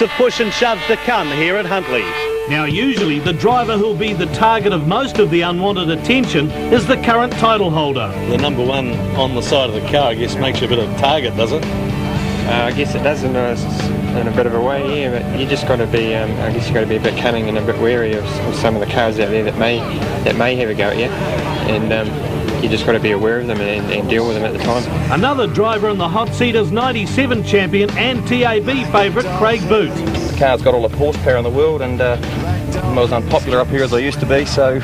of push and shove to come here at Huntly. Now usually the driver who'll be the target of most of the unwanted attention is the current title holder. The number one on the side of the car, I guess, makes you a bit of a target, does it? I guess it does in a bit of a way, yeah, but you just got to be, I guess you got to be a bit cunning and a bit wary of some of the cars out there that may have a go at you, and you just got to be aware of them and deal with them at the time. Another driver in the hot seat is 97 champion and TAB favourite Craig Boote. The car's got all the horsepower in the world, and I'm not as unpopular up here as I used to be, so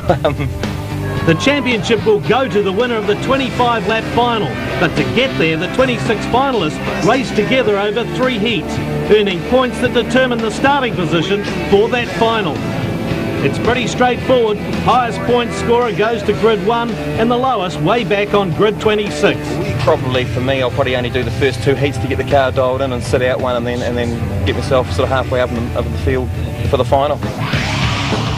the championship will go to the winner of the 25-lap final, but to get there, the 26 finalists race together over 3 heats, earning points that determine the starting position for that final. It's pretty straightforward. Highest point scorer goes to grid 1 and the lowest way back on grid 26. probably for me, I'll probably only do the first 2 heats to get the car dialed in and sit out one, and then get myself sort of halfway up in the field for the final.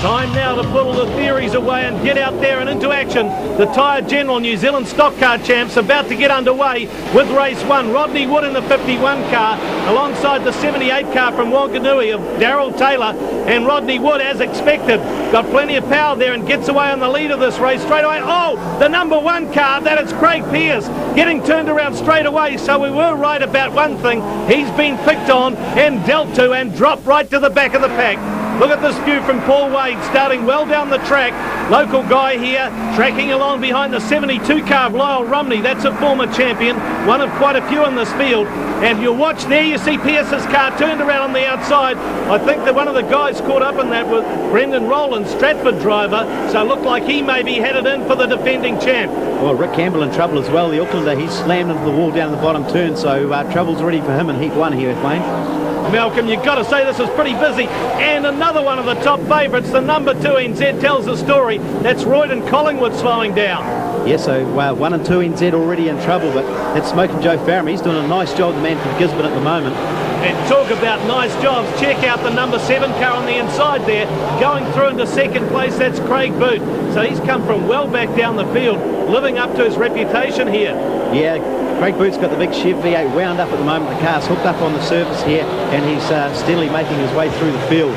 Time now to put all the theories away and get out there and into action. The Tyre General New Zealand Stock Car Champs about to get underway with race 1. Rodney Wood in the 51 car alongside the 78 car from Wanganui of Darryl Taylor, and Rodney Wood, as expected, got plenty of power there and gets away on the lead of this race straight away. Oh, the number 1 car, that is Craig Pearce, getting turned around straight away. So we were right about one thing. He's been picked on and dealt to and dropped right to the back of the pack. Look at this view from Paul Wade, starting well down the track. Local guy here, tracking along behind the 72 car of Lyle Rumney. That's a former champion, one of quite a few in this field. And you'll watch there, you see Pearce's car turned around on the outside. I think that one of the guys caught up in that was Brendan Rowlands, Stratford driver, so it looked like he may be headed in for the defending champ. Well, Rick Campbell in trouble as well, the Aucklander. He's slammed into the wall down the bottom turn, so trouble's ready for him in heat 1 here, Wayne. Malcolm, you've got to say this is pretty busy. And another one of the top favourites, the number 2 NZ tells the story. That's Royden Collingwood slowing down. Yeah, so 1 and 2 NZ already in trouble, but it's Smoking Joe Farram. He's doing a nice job, the man from Gisborne at the moment. And talk about nice jobs. Check out the number 7 car on the inside there. Going through into second place, that's Craig Boote. So he's come from well back down the field, living up to his reputation here. Yeah, Craig Boote's got the big Chev V8 wound up at the moment. The car's hooked up on the surface here, and he's steadily making his way through the field.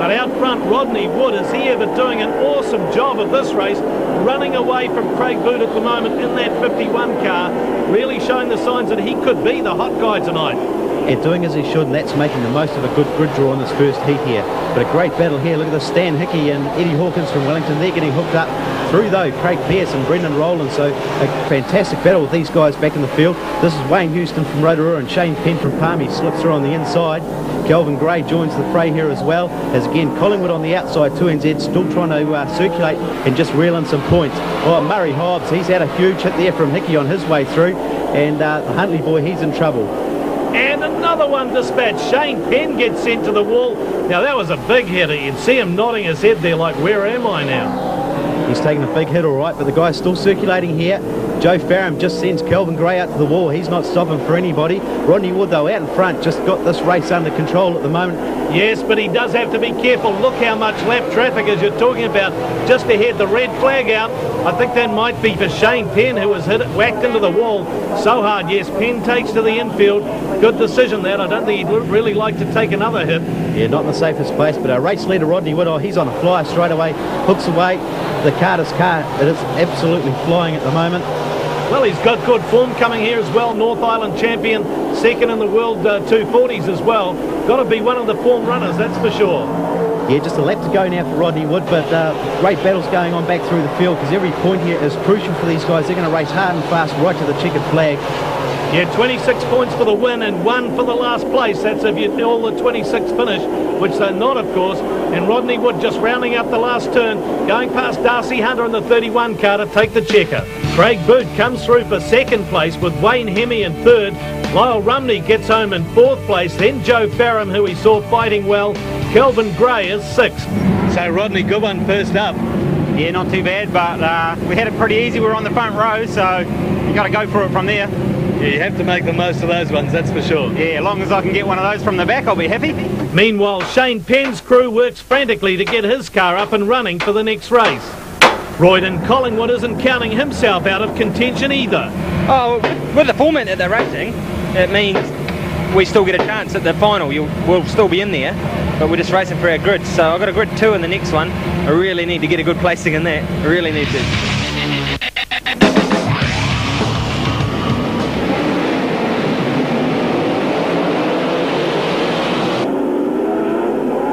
But out front, Rodney Wood is here, but doing an awesome job of this race, running away from Craig Boote at the moment in that 51 car, really showing the signs that he could be the hot guy tonight. And doing as he should, and that's making the most of a good grid draw in this first heat here. But a great battle here. Look at this, Stan Hickey and Eddie Hawkins from Wellington. They're getting hooked up through, though, Craig Pearce and Brendan Rowlands. So a fantastic battle with these guys back in the field. This is Wayne Houston from Rotorua and Shane Penn from Palmy slips through on the inside. Kelvin Gray joins the fray here as well, as again Collingwood on the outside, 2NZ still trying to circulate and just reel in some points. Oh, Murray Hobbs, he's had a huge hit there from Hickey on his way through, and the Huntly boy, he's in trouble. And another one dispatched. Shane Penn gets sent to the wall. Now that was a big hitter. You'd see him nodding his head there like, where am I now? He's taking a big hit, all right, but the guy's still circulating here. Joe Farram just sends Kelvin Gray out to the wall. He's not stopping for anybody. Rodney Wood, though, out in front, just got this race under control at the moment. Yes, but he does have to be careful. Look how much lap traffic, as you're talking about, just ahead, the red flag out. I think that might be for Shane Penn, who was whacked into the wall so hard. Yes, Penn takes to the infield. Good decision that. I don't think he'd really like to take another hit. Yeah, not in the safest place, but our race leader, Rodney Wood, oh, he's on a flyer straight away, hooks away. The Carter's car, it is absolutely flying at the moment. Well, he's got good form coming here as well. North Island champion, second in the world 240s as well. Got to be one of the form runners, that's for sure. Yeah, just a lap to go now for Rodney Wood, but great battles going on back through the field, because every point here is crucial for these guys. They're going to race hard and fast right to the checkered flag. Yeah, 26 points for the win and 1 for the last place. That's if you all the 26 finish, which they're not, of course. And Rodney Wood just rounding up the last turn, going past Darcy Hunter in the 31 car to take the checker. Craig Boote comes through for second place with Wayne Hemme in third. Lyle Rumney gets home in fourth place. Then Joe Farram, who we saw fighting well. Kelvin Gray is sixth. So Rodney, good one first up. Yeah, not too bad, but we had it pretty easy. We were on the front row, so you got to go for it from there. Yeah, you have to make the most of those ones, that's for sure. Yeah, as long as I can get one of those from the back, I'll be happy. Meanwhile, Shane Penn's crew works frantically to get his car up and running for the next race. Royden Collingwood isn't counting himself out of contention either. Oh, with the format that they're racing, it means we still get a chance at the final. We'll still be in there, but we're just racing for our grid. So I've got a grid 2 in the next one. I really need to get a good placing in that. I really need to.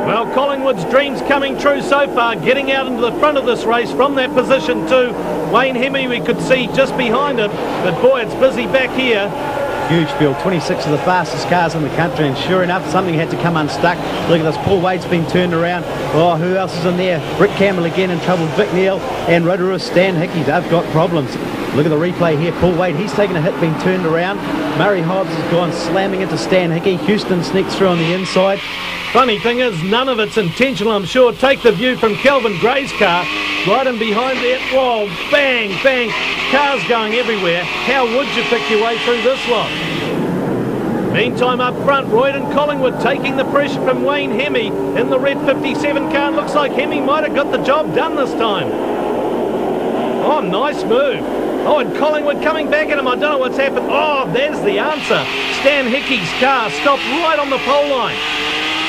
Well, Collingwood's dreams coming true so far, getting out into the front of this race from that position 2. Wayne Hemi we could see just behind him, but boy, it's busy back here. Huge field, 26 of the fastest cars in the country, and sure enough, something had to come unstuck. Look at this, Paul Wade's been turned around. Oh, who else is in there? Rick Campbell again in trouble, Vic Neal and Rotorua Stan Hickey. They've got problems. Look at the replay here, Paul Wade, he's taken a hit, being turned around. Murray Hobbs has gone slamming into Stan Hickey. Houston sneaks through on the inside. Funny thing is, none of it's intentional, I'm sure. Take the view from Kelvin Gray's car, right in behind there. Whoa, bang, bang, cars going everywhere. How would you pick your way through this lot? Meantime, up front, Royden Collingwood taking the pressure from Wayne Hemi in the red 57 car. Looks like Hemi might have got the job done this time. Oh, nice move. Oh, and Collingwood coming back at him. I don't know what's happened. Oh, there's the answer. Stan Hickey's car stopped right on the pole line.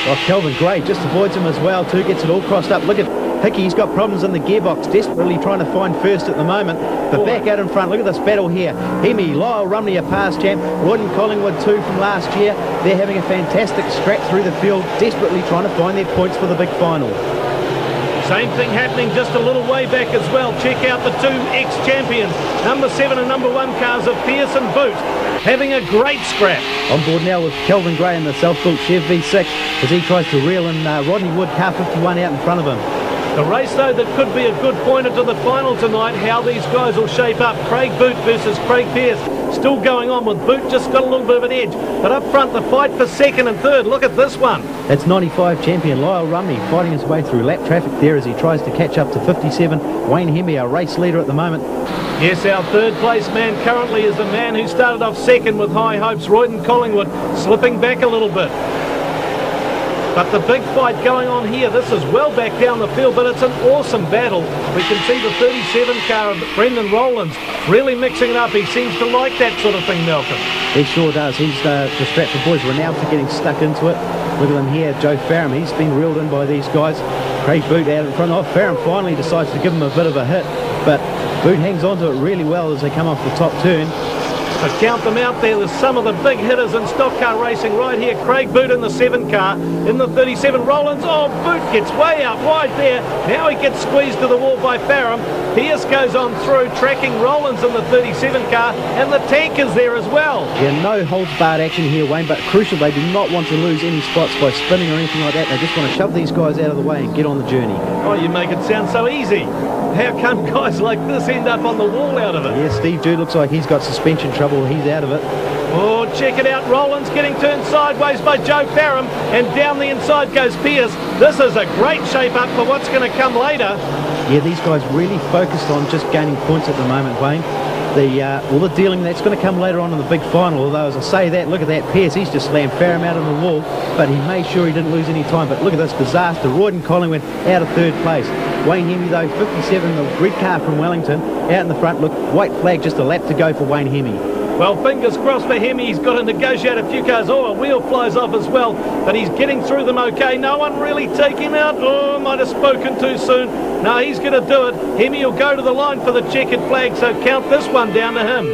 Well, Kelvin Gray just avoids him as well too, gets it all crossed up. Look at Hickey, he's got problems in the gearbox, desperately trying to find first at the moment. But back out in front, look at this battle here. Hemi, Lyle Rumney, a past champ, Royden Collingwood 2 from last year. They're having a fantastic scrap through the field, desperately trying to find their points for the big final. Same thing happening just a little way back as well. Check out the 2 ex-champions, number 7 and number 1 cars of Pearce and Boote, having a great scrap. On board now with Kelvin Gray in the self-built Chev V6 as he tries to reel in Rodney Wood, car 51, out in front of him. The race, though, that could be a good pointer to the final tonight, how these guys will shape up. Craig Boote versus Craig Pearce. Still going on with Boote, just got a little bit of an edge. But up front, the fight for second and third. Look at this one. That's 95 champion Lyle Rumney fighting his way through lap traffic there as he tries to catch up to 57. Wayne Hemi, a race leader at the moment. Yes, our third place man currently is the man who started off second with high hopes, Royden Collingwood, slipping back a little bit. But the big fight going on here, this is well back down the field, but it's an awesome battle. We can see the 37 car of Brendan Rowlands really mixing it up. He seems to like that sort of thing, Malcolm. He sure does. He's the Stratford boys renowned for getting stuck into it. Look at him here, Joe Farram. He's been reeled in by these guys. Craig Boote out in front. Oh, Farram finally decides to give him a bit of a hit, but Boote hangs on to it really well as they come off the top turn. But count them out there. There's some of the big hitters in stock car racing right here. Craig Boote in the 7 car, in the 37. Rowlands, oh, Boote gets way out wide there. Now he gets squeezed to the wall by Farram. Pearce goes on through, tracking Rowlands in the 37 car, and the tank is there as well. Yeah, no holds barred action here, Wayne, but crucial, they do not want to lose any spots by spinning or anything like that. They just want to shove these guys out of the way and get on the journey. Oh, you make it sound so easy. How come guys like this end up on the wall out of it? Yeah, Steve Jude looks like he's got suspension trouble. He's out of it. Oh, check it out. Rowlands getting turned sideways by Joe Farram, and down the inside goes Pearce. This is a great shape-up for what's going to come later. Yeah, these guys really focused on just gaining points at the moment, Wayne. All the dealing that's going to come later on in the big final, although as I say that, look at that, Pearce, he's just slammed Farram out on the wall, but he made sure he didn't lose any time. But look at this disaster. Royden Collingwood out of third place. Wayne Hemi, though, 57, the red car from Wellington, out in the front. Look, white flag, just a lap to go for Wayne Hemi. Well, fingers crossed for Hemi. He's got to negotiate a few cars. Oh, a wheel flies off as well, but he's getting through them okay. No one really take him out. Oh, might have spoken too soon. No, he's going to do it. Hemi will go to the line for the checkered flag, so count this one down to him.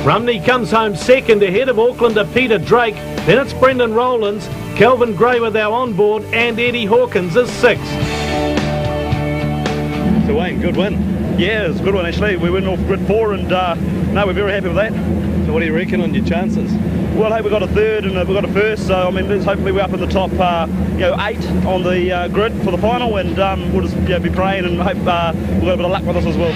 Rumney comes home second ahead of Aucklander Peter Drake. Then it's Brendan Rowlands, Kelvin Gray with our onboard, and Eddie Hawkins is sixth. So Wayne, good win. Yeah, it's a good one actually. We went off grid 4 and no, we're very happy with that. So what do you reckon on your chances? Well, hey, we got a third and we got a first, so I mean, hopefully we're up in the top, 8 on the grid for the final, and we'll just be praying and hope we'll got a bit of luck with us as well.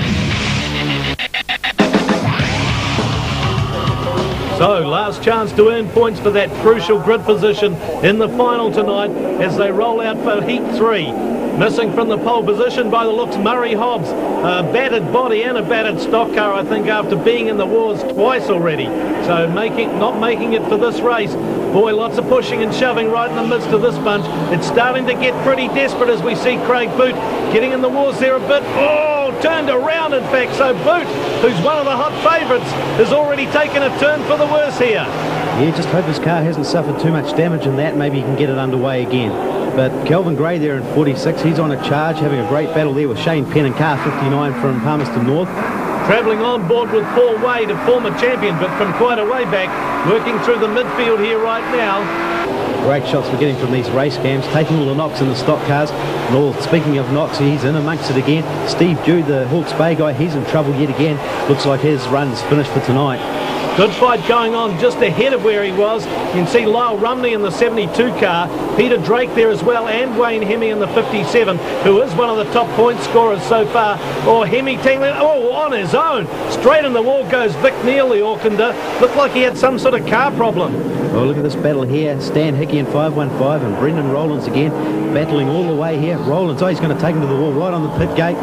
So, last chance to earn points for that crucial grid position in the final tonight as they roll out for Heat 3. Missing from the pole position by the looks, Murray Hobbs. A battered body and a battered stock car, I think, after being in the wars twice already. So not making it for this race. Boy, lots of pushing and shoving right in the midst of this bunch. It's starting to get pretty desperate as we see Craig Boote getting in the wars there a bit. Oh, turned around in fact. So Boote, who's one of the hot favourites, has already taken a turn for the worse here. Yeah, just hope his car hasn't suffered too much damage in that. Maybe he can get it underway again. But Kelvin Gray there in 46, he's on a charge, having a great battle there with Shane Penn in car 59 from Palmerston North. Travelling on board with Paul Wade, a former champion, but from quite a way back, working through the midfield here right now. Great shots we're getting from these race cams, taking all the knocks in the stock cars. And all, speaking of knocks, he's in amongst it again. Steve Jude, the Hawke's Bay guy, he's in trouble yet again. Looks like his run's finished for tonight. Good fight going on just ahead of where he was. You can see Lyle Rumney in the 72 car, Peter Drake there as well, and Wayne Hemme in the 57, who is one of the top point scorers so far. Oh, Hemme tangling, oh, on his own. Straight in the wall goes Vic Neal, the Aucklander. Looked like he had some sort of car problem. Oh, look at this battle here. Stan Hickey in 515 and Brendan Rowlands again, battling all the way here. Rowlands, oh, he's going to take him to the wall right on the pit gate.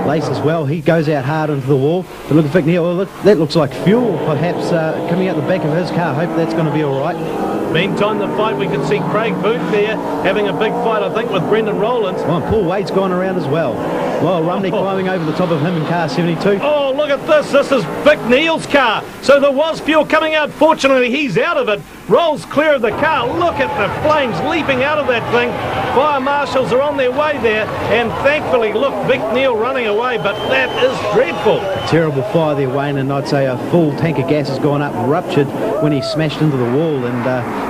Lace as well, he goes out hard into the wall. But look at Vic Neal, look, that looks like fuel perhaps coming out the back of his car. Hope that's going to be all right. Meantime, the fight, we can see Craig Boote there having a big fight, I think, with Brendan Rowlands. Oh, and Paul Wade's gone around as well. Well, Rumney climbing over the top of him in car 72. Oh, look at this. This is Vic Neal's car. So there was fuel coming out. Fortunately, he's out of it. Rolls clear of the car. Look at the flames leaping out of that thing. Fire marshals are on their way there. And thankfully, look, Vic Neal running away. But that is dreadful. A terrible fire there, Wayne. And I'd say a full tank of gas has gone up, ruptured when he smashed into the wall. And,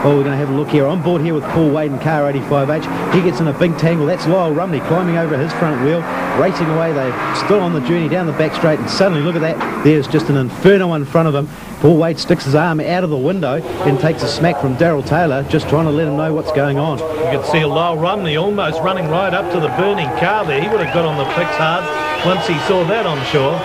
well, we're going to have a look here. On board here with Paul Wade in car 85H. He gets in a big tangle. That's Lyle Rumney climbing over his front wheel. Racing away, they're still on the journey down the back straight, and suddenly look at that, there's just an inferno in front of him. Paul Wade sticks his arm out of the window and takes a smack from Daryl Taylor, just trying to let him know what's going on. You can see Lyle Rumney almost running right up to the burning car there. He would have got on the fix hard once he saw that, I'm sure.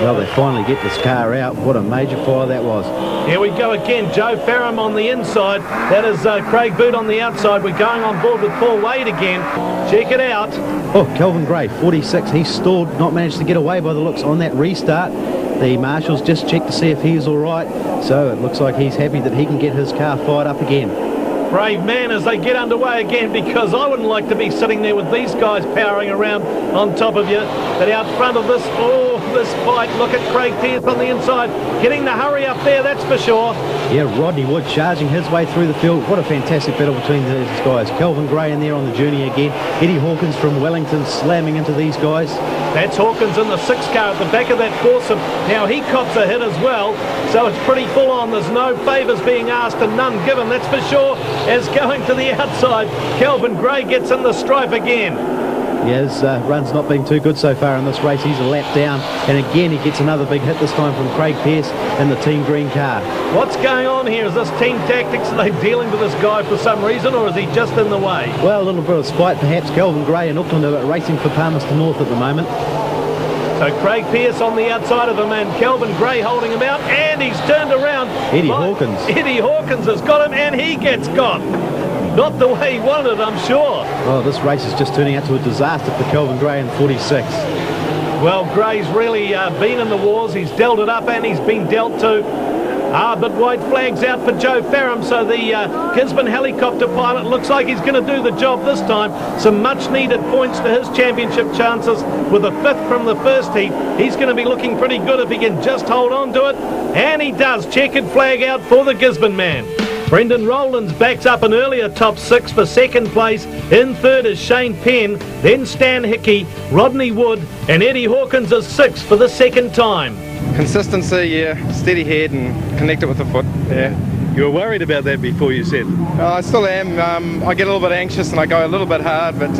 Well, they finally get this car out. What a major fire that was. Here we go again. Joe Farram on the inside. That is Craig Boote on the outside. We're going on board with Paul Wade again. Check it out. Oh, Kelvin Gray, 46. He's stalled, not managed to get away by the looks on that restart. The marshals just checked to see if he's all right. So it looks like he's happy that he can get his car fired up again. Brave man as they get underway again, because I wouldn't like to be sitting there with these guys powering around on top of you. But out front of this, oh, this fight, look at Craig Pearce on the inside, getting the hurry up there, that's for sure. Yeah, Rodney Wood charging his way through the field. What a fantastic battle between these guys. Kelvin Gray in there on the journey again. Eddie Hawkins from Wellington slamming into these guys. That's Hawkins in the 6 car at the back of that foursome. Now he cops a hit as well, so it's pretty full on. There's no favours being asked and none given, that's for sure. As going to the outside, Kelvin Gray gets in the stripe again. Yeah, his run's not been too good so far in this race. He's a lap down, and again he gets another big hit, this time from Craig Pearce in the Team Green car. What's going on here? Is this team tactics? Are they dealing with this guy for some reason, or is he just in the way? Well, a little bit of spite perhaps. Kelvin Gray and Auckland are racing for Palmerston North at the moment. So Craig Pearce on the outside of him and Kelvin Gray holding him out, and he's turned around. Eddie Hawkins. Eddie Hawkins has got him, and he gets got. Not the way he wanted it, I'm sure. Well, this race is just turning out to a disaster for Kelvin Gray in 46. Well, Gray's really been in the wars. He's dealt it up, and he's been dealt to. But white flags out for Joe Farram, so the Gisborne helicopter pilot looks like he's going to do the job this time. Some much-needed points to his championship chances with a 5th from the first heat. He's going to be looking pretty good if he can just hold on to it, and he does. Checkered flag out for the Gisborne man. Brendan Rowlands backs up an earlier top 6 for 2nd place. In 3rd is Shane Penn, then Stan Hickey, Rodney Wood, and Eddie Hawkins is 6th for the 2nd time. Consistency, yeah, steady head and connect it with the foot, yeah. You were worried about that before, you said? I still am. I get a little bit anxious and I go a little bit hard, but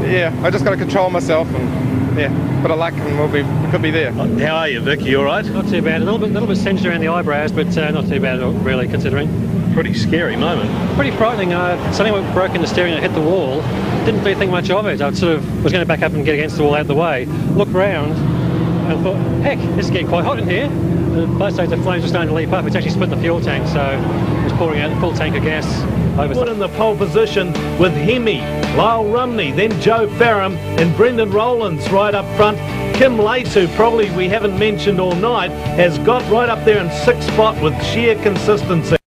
yeah, I just got to control myself and yeah, bit of luck and we could be there. How are you, Vic? You all right? Not too bad. A little bit singed around the eyebrows, but not too bad really, considering. Pretty scary moment. Pretty frightening. Something broke in the steering and hit the wall. Didn't really think much of it. I sort of was going to back up and get against the wall out of the way. Looked round and thought, heck, this is getting quite hot in here. Both sides of the flames were starting to leap up. It's actually split the fuel tank, so it was pouring out the full tank of gas. Wood in the pole position with Hemme, Lyle Rumney, then Joe Farram and Brendan Rowlands right up front. Kim Lace, who probably we haven't mentioned all night, has got right up there in 6th spot with sheer consistency.